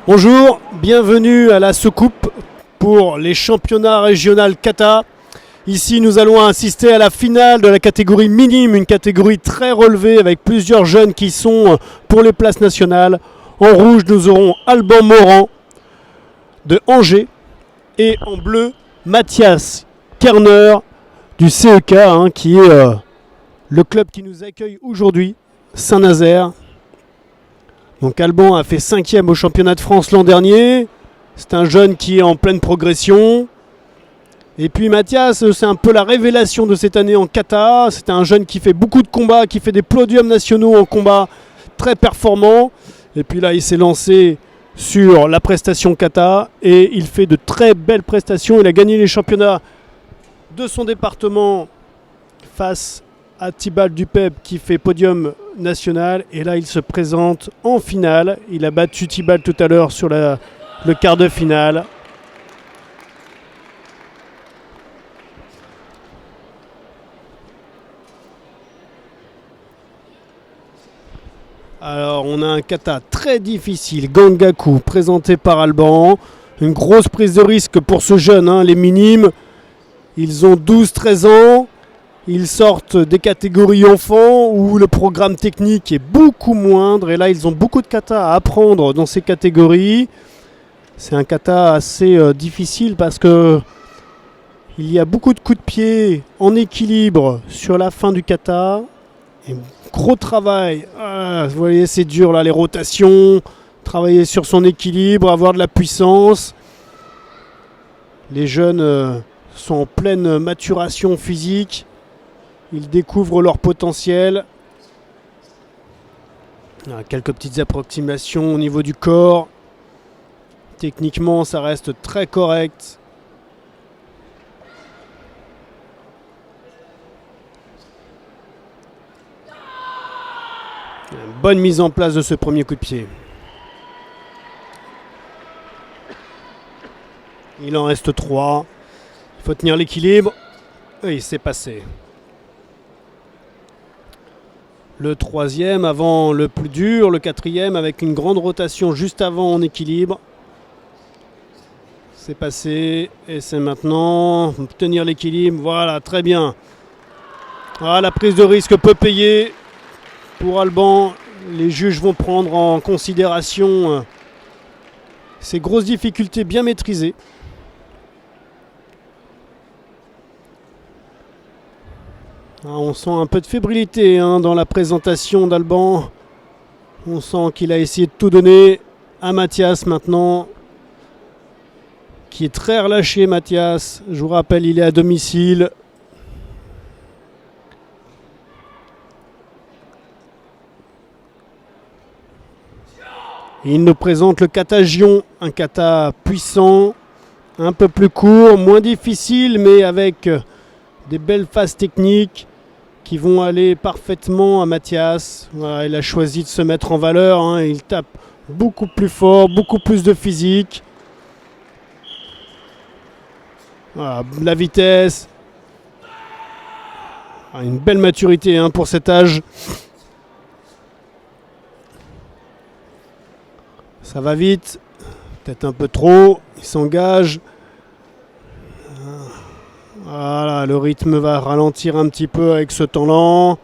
Bonjour, bienvenue à la soucoupe pour les championnats régionaux kata. Ici, nous allons assister à la finale de la catégorie minime, une catégorie très relevée avec plusieurs jeunes qui sont pour les places nationales. En rouge, nous aurons Alban Morand de Angers et en bleu, Mathias Kerner du CEK, qui est le club qui nous accueille aujourd'hui, Saint-Nazaire. Donc Alban a fait 5e au championnat de France l'an dernier. C'est un jeune qui est en pleine progression. Et puis Mathias, c'est un peu la révélation de cette année en kata. C'est un jeune qui fait beaucoup de combats, qui fait des podiums nationaux en combat très performants. Et puis là, il s'est lancé sur la prestation kata et il fait de très belles prestations. Il a gagné les championnats de son département face à Tibal Dupep qui fait podium national. Et là, il se présente en finale. Il a battu Tibal tout à l'heure sur le quart de finale. Alors, on a un kata très difficile, Gangaku, présenté par Alban. Une grosse prise de risque pour ce jeune, les minimes. Ils ont 12-13 ans. Ils sortent des catégories enfants où le programme technique est beaucoup moindre. Et là, ils ont beaucoup de kata à apprendre dans ces catégories. C'est un kata assez difficile parce que il y a beaucoup de coups de pied en équilibre sur la fin du kata. Et gros travail. Vous voyez, c'est dur là, les rotations. Travailler sur son équilibre, avoir de la puissance. Les jeunes sont en pleine maturation physique. Ils découvrent leur potentiel. Quelques petites approximations au niveau du corps. Techniquement, ça reste très correct. Une bonne mise en place de ce premier coup de pied. Il en reste 3. Il faut tenir l'équilibre. Et c'est passé. Le 3e avant le plus dur, le 4e avec une grande rotation juste avant en équilibre. C'est passé et c'est maintenant tenir l'équilibre. Voilà, très bien. La prise de risque peut payer pour Alban. Les juges vont prendre en considération ces grosses difficultés bien maîtrisées. On sent un peu de fébrilité dans la présentation d'Alban. On sent qu'il a essayé de tout donner à Mathias maintenant, qui est très relâché. Mathias, je vous rappelle, il est à domicile. Il nous présente le kata Gion, un kata puissant, un peu plus court, moins difficile, mais avec des belles phases techniques qui vont aller parfaitement à Mathias. Voilà, il a choisi de se mettre en valeur. Il tape beaucoup plus fort, beaucoup plus de physique. Voilà, la vitesse. Une belle maturité pour cet âge. Ça va vite, peut-être un peu trop. Il s'engage. Voilà, le rythme va ralentir un petit peu avec ce temps lent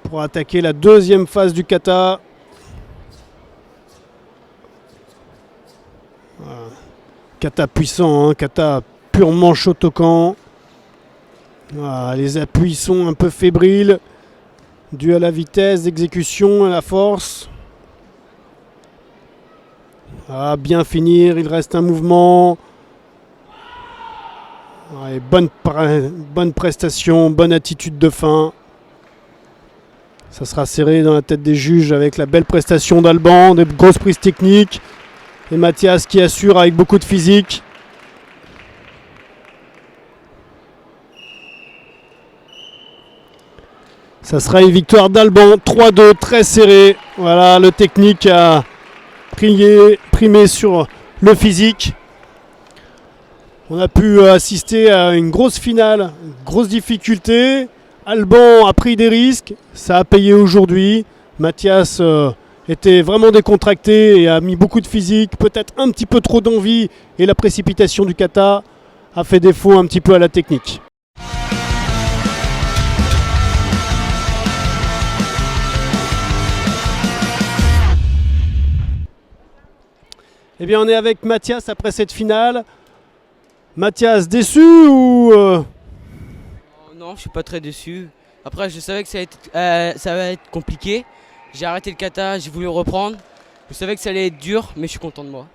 pour attaquer la deuxième phase du kata. Voilà. Kata puissant, kata purement Shotokan. Voilà, les appuis sont un peu fébriles, dû à la vitesse d'exécution et à la force. Bien finir, il reste un mouvement. Bonne prestation, bonne attitude de fin. Ça sera serré dans la tête des juges avec la belle prestation d'Alban, des grosses prises techniques. Et Mathias qui assure avec beaucoup de physique. Ça sera une victoire d'Alban, 3-2, très serré. Voilà, le technique a primé sur le physique. On a pu assister à une grosse finale, une grosse difficulté. Alban a pris des risques, ça a payé aujourd'hui. Mathias était vraiment décontracté et a mis beaucoup de physique, peut-être un petit peu trop d'envie, et la précipitation du kata a fait défaut un petit peu à la technique. Eh bien, on est avec Mathias après cette finale. Mathias, déçu ou Non, je suis pas très déçu. Après, je savais que ça allait être compliqué. J'ai arrêté le kata, j'ai voulu reprendre. Je savais que ça allait être dur, mais je suis content de moi.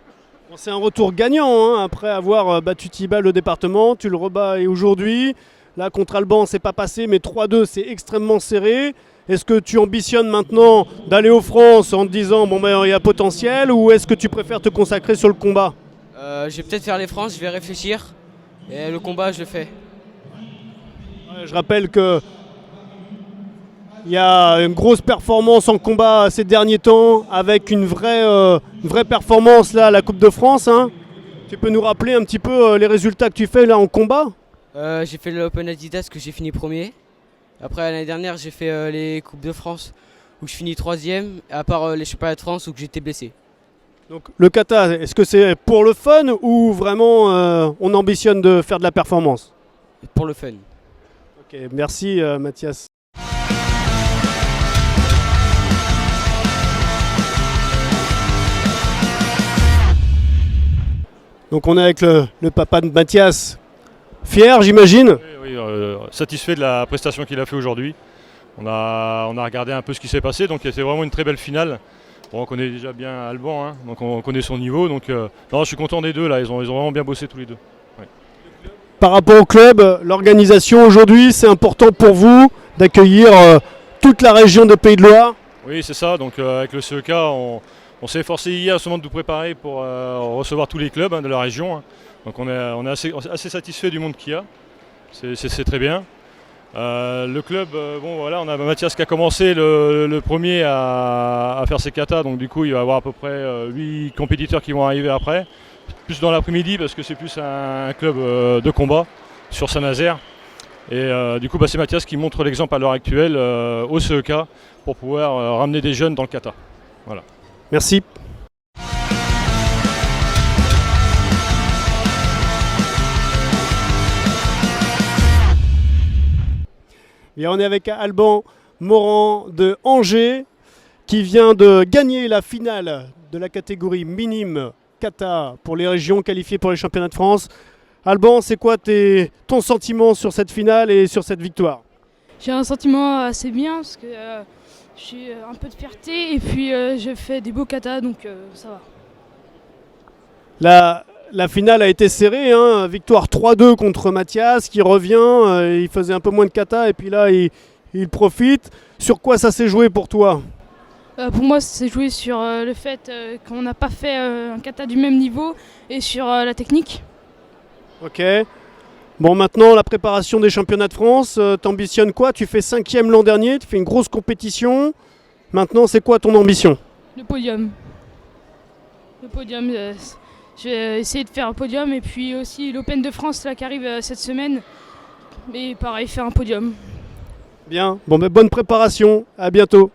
Bon, c'est un retour gagnant hein, après avoir battu Tibal au département. Tu le rebats et aujourd'hui. Là, contre Alban, c'est pas passé, mais 3-2, c'est extrêmement serré. Est-ce que tu ambitionnes maintenant d'aller aux France en te disant bon ben il y a potentiel, ou est-ce que tu préfères te consacrer sur le combat? Je vais peut-être faire les France, je vais réfléchir. Et le combat, je le fais. Ouais, je rappelle que il y a une grosse performance en combat ces derniers temps, avec une vraie performance là à la Coupe de France. Hein. Tu peux nous rappeler un petit peu les résultats que tu fais là en combat? J'ai fait l'Open Adidas que j'ai fini premier. Après l'année dernière, j'ai fait les Coupes de France où je finis troisième, à part les championnats de France où j'étais blessé. Donc le kata, est-ce que c'est pour le fun ou vraiment on ambitionne de faire de la performance? Pour le fun. Ok, merci Mathias. Donc on est avec le papa de Mathias. Fier, j'imagine? Oui, satisfait de la prestation qu'il a fait aujourd'hui. On a regardé un peu ce qui s'est passé, donc c'est vraiment une très belle finale. Bon, on connaît déjà bien Alban, hein, donc on connaît son niveau. Donc, non, je suis content des deux, là. Ils ont vraiment bien bossé tous les deux. Ouais. Par rapport au club, l'organisation aujourd'hui, c'est important pour vous d'accueillir toute la région des Pays de Loire? Oui, c'est ça. Donc avec le CEK, on s'est efforcé hier justement de nous préparer pour recevoir tous les clubs hein, de la région. Hein. Donc on est assez satisfait du monde qu'il y a. C'est très bien. Le club, bon voilà, on a Mathias qui a commencé le premier à faire ses katas, donc du coup il va y avoir à peu près 8 compétiteurs qui vont arriver après, plus dans l'après-midi parce que c'est plus un club de combat sur Saint-Nazaire. Et du coup c'est Mathias qui montre l'exemple à l'heure actuelle au CEK pour pouvoir ramener des jeunes dans le kata. Voilà. Merci. Bien, on est avec Alban Morand de Angers qui vient de gagner la finale de la catégorie minime kata pour les régions qualifiées pour les championnats de France. Alban, c'est quoi ton sentiment sur cette finale et sur cette victoire? J'ai un sentiment assez bien parce que j'ai un peu de fierté et puis j'ai fait des beaux katas donc ça va. La finale a été serrée, hein. Victoire 3-2 contre Mathias qui revient, il faisait un peu moins de kata et puis là il profite. Sur quoi ça s'est joué pour toi? Pour moi ça s'est joué sur le fait qu'on n'a pas fait un kata du même niveau et sur la technique. Ok. Bon, maintenant la préparation des championnats de France, t'ambitionnes quoi? Tu fais 5e l'an dernier, tu fais une grosse compétition. Maintenant c'est quoi ton ambition? Le podium. Le podium. Je vais essayer de faire un podium et puis aussi l'Open de France là, qui arrive cette semaine. Et pareil, faire un podium. Bien, bon, bonne préparation, à bientôt.